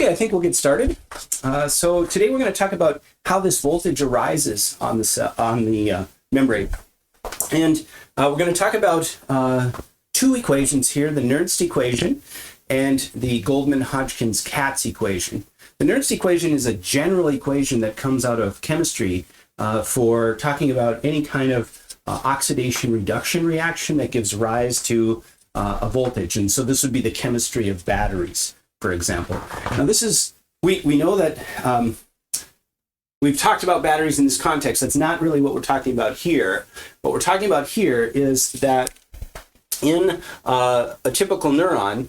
Okay, I think we'll get started. So today we're going to talk about how this voltage arises on the membrane. And we're going to talk about two equations here, the Nernst equation and the Goldman-Hodgkin's Katz equation. The Nernst equation is a general equation that comes out of chemistry for talking about any kind of oxidation reduction reaction that gives rise to a voltage. And so this would be the chemistry of batteries, for example. Now this is, we know that we've talked about batteries in this context. That's not really what we're talking about here. What we're talking about here is that in a typical neuron,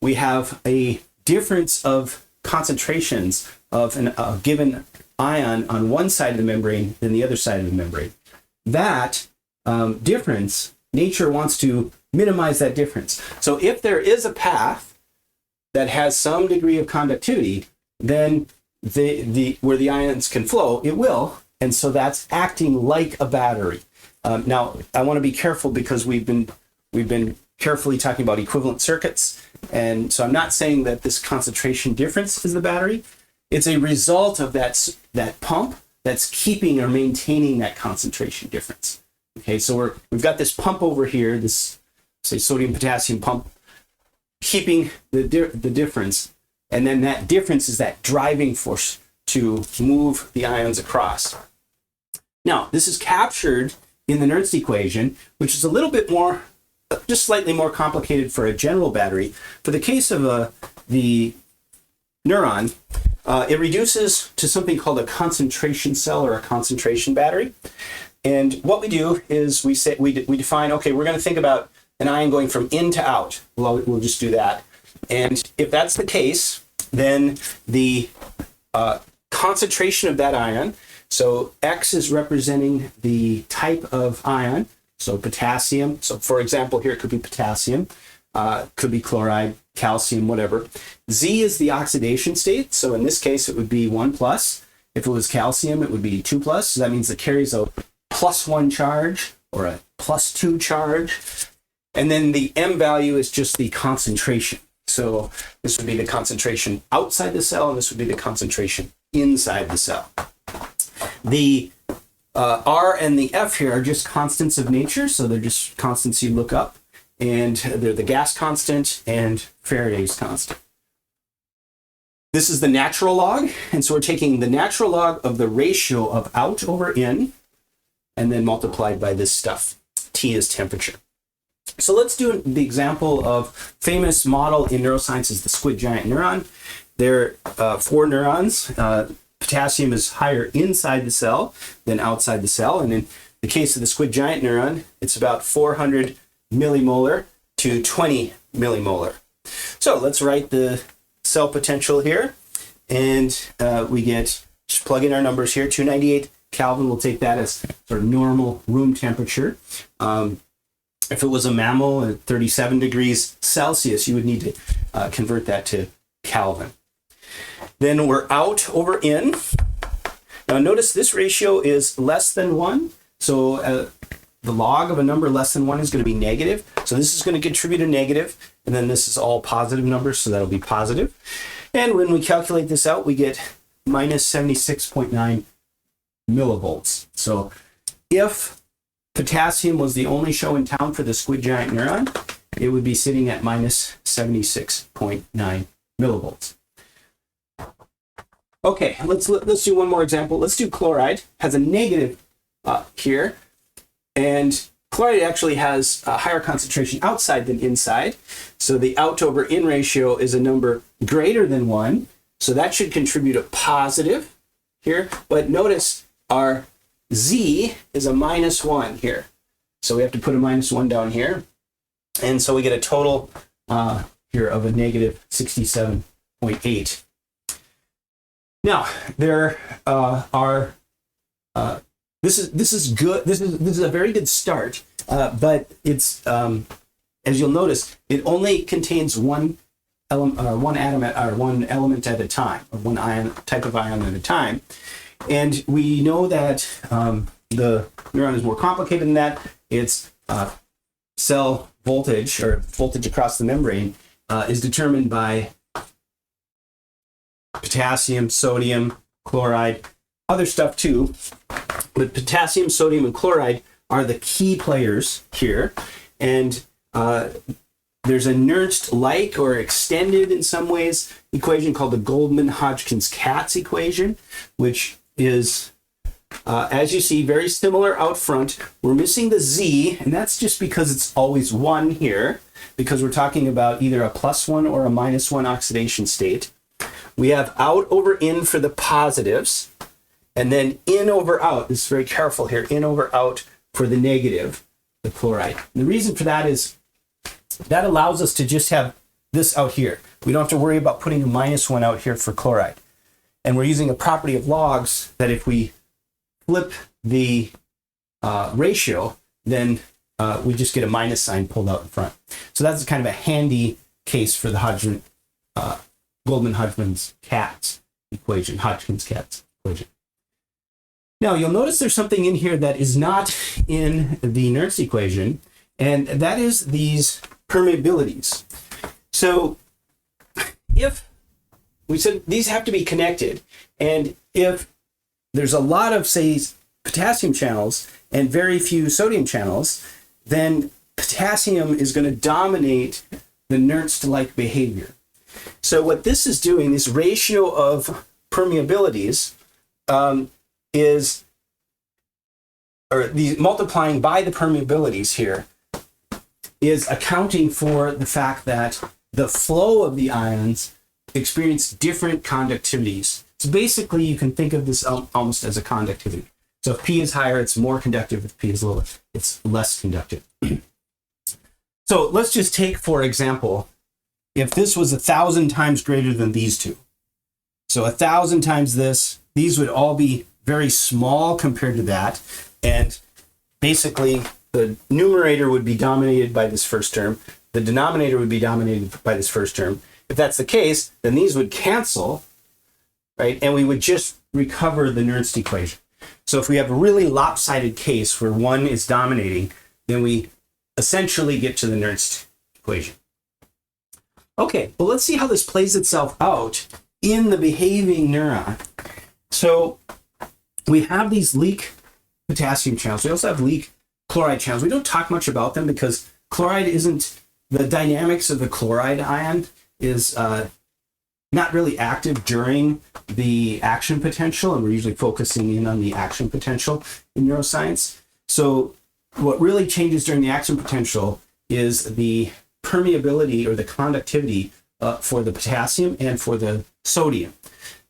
we have a difference of concentrations of a given ion on one side of the membrane than the other side of the membrane. That difference, nature wants to minimize that difference. So if there is a path that has some degree of conductivity, then where the ions can flow, it will. And so that's acting like a battery. Now, I want to be careful because we've been carefully talking about equivalent circuits. And so I'm not saying that this concentration difference is the battery. It's a result of that pump that's keeping or maintaining that concentration difference. Okay, so we've got this pump over here, this, say, sodium-potassium pump, keeping the difference. And then that difference is that driving force to move the ions across. Now, this is captured in the Nernst equation, which is a little bit more, just slightly more complicated for a general battery. For the case of the neuron, it reduces to something called a concentration cell or a concentration battery. And what we do is we define, okay, we're going to think about an ion going from in to out. We'll just do that. And if that's the case, then the concentration of that ion, so X is representing the type of ion, so potassium. So for example, here it could be potassium, could be chloride, calcium, whatever. Z is the oxidation state. So in this case, it would be 1+. If it was calcium, it would be 2+. So that means it carries a +1 charge or a +2 charge. And then the M value is just the concentration. So this would be the concentration outside the cell, and this would be the concentration inside the cell. The R and the F here are just constants of nature, so they're just constants you look up, and they're the gas constant and Faraday's constant. This is the natural log, and so we're taking the natural log of the ratio of out over in, and then multiplied by this stuff. T is temperature. So let's do the example of famous model in neuroscience is the squid giant neuron. There are 4 neurons. Potassium is higher inside the cell than outside the cell. And in the case of the squid giant neuron, it's about 400 millimolar to 20 millimolar. So let's write the cell potential here. And we get, just plug in our numbers here, 298 Kelvin. We'll take that as sort of normal room temperature. If it was a mammal at 37 degrees Celsius, you would need to convert that to Kelvin. Then we're out over in. Now notice this ratio is less than 1. So the log of a number less than 1 is going to be negative. So this is going to contribute a negative. And then this is all positive numbers, so that'll be positive. And when we calculate this out, we get minus 76.9 millivolts. So if potassium was the only show in town for the squid giant neuron, it would be sitting at minus 76.9 millivolts. Okay, let's do one more example. Let's do chloride. Has a negative here, and chloride actually has a higher concentration outside than inside. So the out over in ratio is a number greater than 1. So that should contribute a positive here. But notice our Z is a -1 here. So we have to put a -1 down here. And so we get a total here of a negative 67.8. Now, there are, this is good. This is a very good start, but it's, as you'll notice, it only contains one element at a time, or one ion, type of ion at a time. And we know that the neuron is more complicated than that. Its cell voltage, or voltage across the membrane, is determined by potassium, sodium, chloride, other stuff too. But potassium, sodium, and chloride are the key players here. And there's a Nernst-like or extended in some ways equation called the Goldman, Hodgkin's, Katz equation, which is, as you see, very similar out front. We're missing the Z, and that's just because it's always 1 here, because we're talking about either a +1 or a -1 oxidation state. We have out over in for the positives, and then in over out. This is very careful here. In over out for the negative, the chloride. And the reason for that is that allows us to just have this out here. We don't have to worry about putting a -1 out here for chloride. And we're using a property of logs that if we flip the ratio, then we just get a minus sign pulled out in front. So that's kind of a handy case for the Goldman-Hodgkin's Katz equation, Hodgkin's-Katz equation. Now, you'll notice there's something in here that is not in the Nernst equation, and that is these permeabilities. So if we said these have to be connected, and if there's a lot of, say, potassium channels and very few sodium channels, then potassium is going to dominate the Nernst-like behavior. So what this is doing, this ratio of permeabilities, is, or the multiplying by the permeabilities here, is accounting for the fact that the flow of the ions experience different conductivities. So basically, you can think of this almost as a conductivity. So if P is higher, it's more conductive. If P is lower, it's less conductive. So let's just take, for example, if this was 1,000 times greater than these two. So 1,000 times this, these would all be very small compared to that. And basically, the numerator would be dominated by this first term. The denominator would be dominated by this first term. If that's the case, then these would cancel, right? And we would just recover the Nernst equation. So if we have a really lopsided case where one is dominating, then we essentially get to the Nernst equation. Okay, well, let's see how this plays itself out in the behaving neuron. So we have these leak potassium channels. We also have leak chloride channels. We don't talk much about them because chloride isn't, the dynamics of the chloride ion is not really active during the action potential, and we're usually focusing in on the action potential in neuroscience. So what really changes during the action potential is the permeability or the conductivity for the potassium and for the sodium.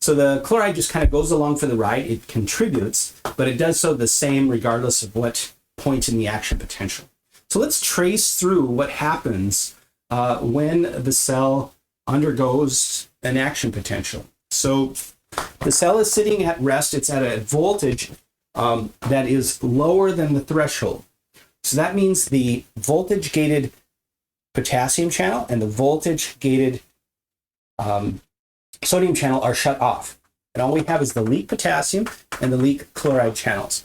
So the chloride just kind of goes along for the ride. It contributes, but it does so the same regardless of what point in the action potential. So let's trace through what happens when the cell undergoes an action potential. So the cell is sitting at rest. It's at a voltage that is lower than the threshold. So that means the voltage-gated potassium channel and the voltage-gated sodium channel are shut off. And all we have is the leak potassium and the leak chloride channels.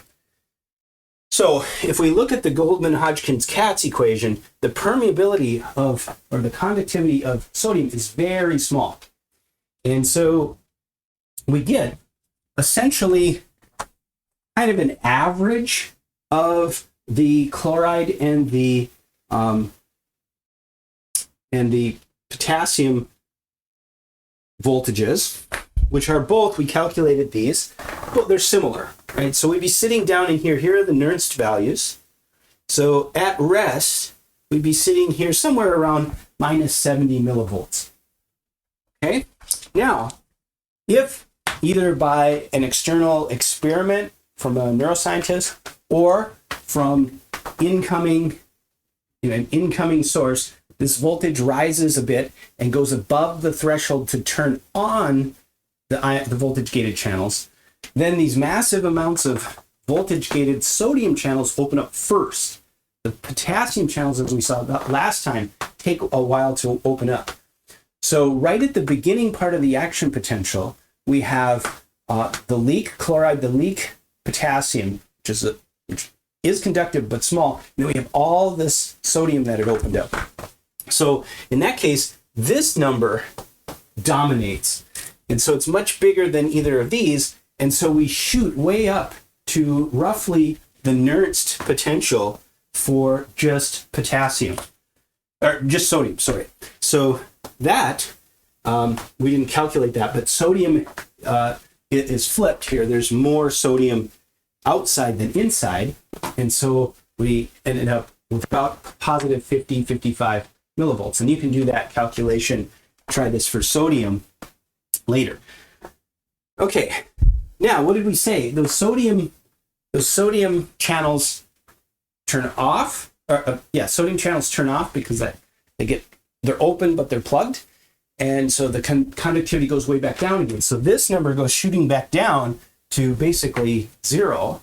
So if we look at the Goldman-Hodgkin's Katz equation, the permeability of, or the conductivity of sodium is very small. And so we get essentially kind of an average of the chloride and the potassium voltages, which are both, we calculated these, but they're similar, right? So we'd be sitting down in here. Here are the Nernst values. So at rest, we'd be sitting here somewhere around minus 70 millivolts. Okay? Now, if either by an external experiment from a neuroscientist or from an incoming source, this voltage rises a bit and goes above the threshold to turn on the voltage-gated channels, then these massive amounts of voltage-gated sodium channels open up first. The potassium channels, as we saw last time, take a while to open up. So right at the beginning part of the action potential, we have the leak chloride, the leak potassium, which is conductive but small, and then we have all this sodium that it opened up. So in that case, this number dominates. And so it's much bigger than either of these. And so we shoot way up to roughly the Nernst potential for just potassium, or just sodium, sorry. So that, we didn't calculate that, but sodium it is flipped here. There's more sodium outside than inside. And so we ended up with about positive 50, 55 millivolts. And you can do that calculation, try this for sodium later. Okay, now what did we say? Those sodium channels turn off. Sodium channels turn off because they're open but they're plugged, and so the conductivity goes way back down again. So this number goes shooting back down to basically 0,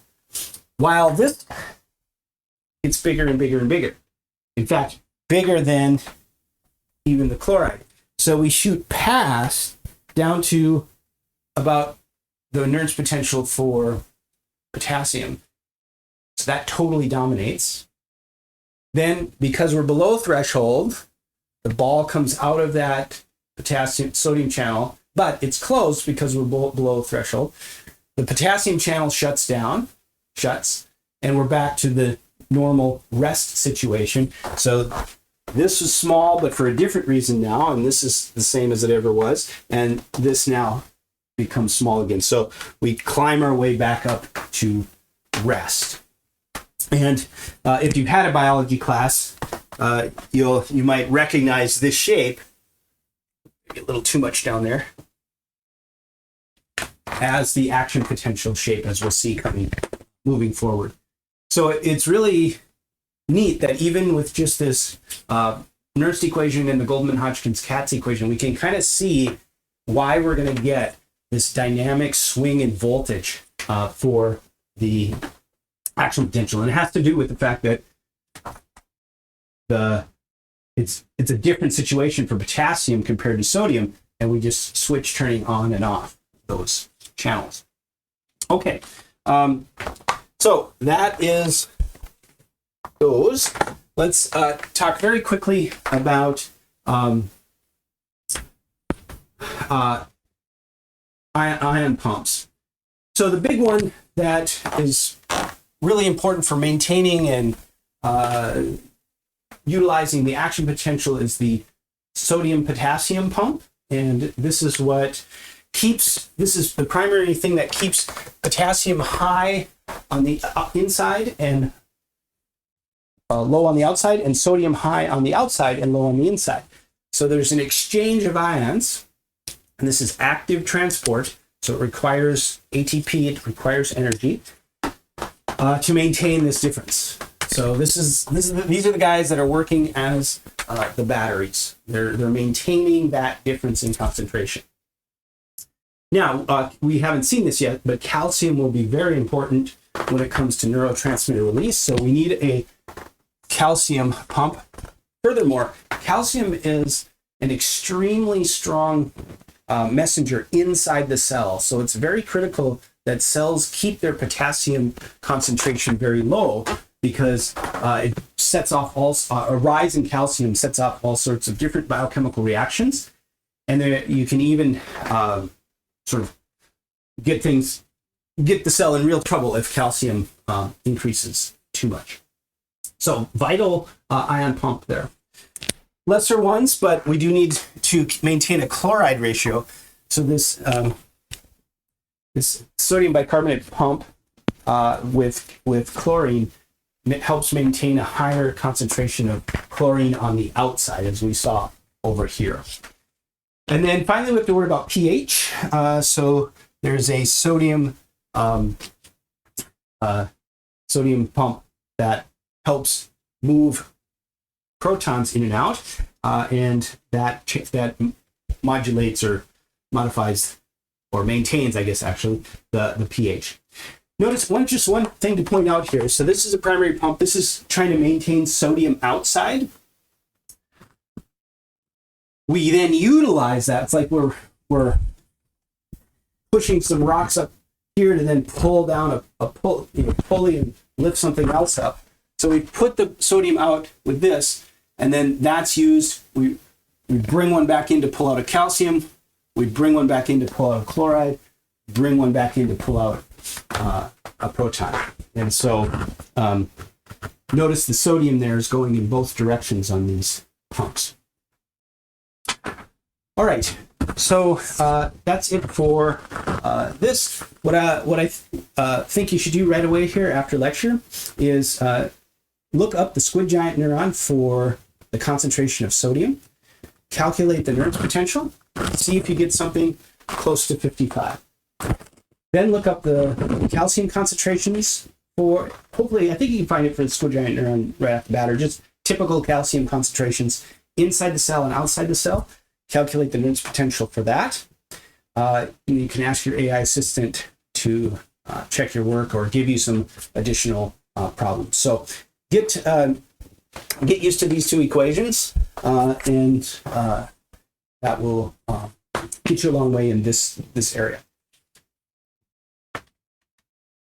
while this gets bigger and bigger and bigger. In fact, bigger than even the chloride. So we shoot past down to about the Nernst potential for potassium. So that totally dominates. Then, because we're below threshold, the ball comes out of that potassium-sodium channel, but it's closed because we're below threshold. The potassium channel shuts, and we're back to the normal rest situation. So this was small, but for a different reason now, and this is the same as it ever was, and this now becomes small again. So we climb our way back up to rest. And if you've had a biology class, you might recognize this shape, maybe a little too much down there, as the action potential shape, as we'll see moving forward. So it's really neat that even with just this Nernst equation and the Goldman-Hodgkin's Katz equation, we can kind of see why we're going to get this dynamic swing in voltage for the action potential. And it has to do with the fact that it's a different situation for potassium compared to sodium, and we just switch turning on and off those channels. Okay, so that is those. Let's talk very quickly about ion pumps. So the big one that is really important for maintaining and utilizing the action potential is the sodium-potassium pump. And this is the primary thing that keeps potassium high on the inside and low on the outside, and sodium high on the outside and low on the inside. So there's an exchange of ions, and this is active transport. So it requires ATP, it requires energy to maintain this difference. So these are the guys that are working as the batteries. They're maintaining that difference in concentration. Now, we haven't seen this yet, but calcium will be very important when it comes to neurotransmitter release. So we need a calcium pump. Furthermore, calcium is an extremely strong messenger inside the cell. So it's very critical that cells keep their potassium concentration very low, because it sets off a rise in calcium sets off all sorts of different biochemical reactions. And you can even sort of get the cell in real trouble if calcium increases too much. So vital ion pump there. Lesser ones, but we do need to maintain a chloride ratio. So this sodium bicarbonate pump with chlorine helps maintain a higher concentration of chlorine on the outside, as we saw over here. And then finally, we have to worry about pH. So there's a sodium pump that helps move protons in and out, and that modulates or modifies or maintains, I guess, actually, the pH. Notice just one thing to point out here. So this is a primary pump. This is trying to maintain sodium outside. We then utilize that. It's like we're pushing some rocks up here to then pull down a pulley and lift something else up. So we put the sodium out with this, and then that's used. We bring one back in to pull out a calcium. We bring one back in to pull out a chloride, bring one back in to pull out a proton. And so notice the sodium there is going in both directions on these pumps. All right, so that's it for this. What I think you should do right away here after lecture is look up the squid giant neuron for the concentration of sodium, calculate the Nernst potential, see if you get something close to 55. Then look up the calcium concentrations for, hopefully, I think you can find it for the squid giant neuron right off the bat, or just typical calcium concentrations inside the cell and outside the cell. Calculate the Nernst potential for that. And you can ask your AI assistant to check your work or give you some additional problems. So get used to these two equations, and that will get you a long way in this area.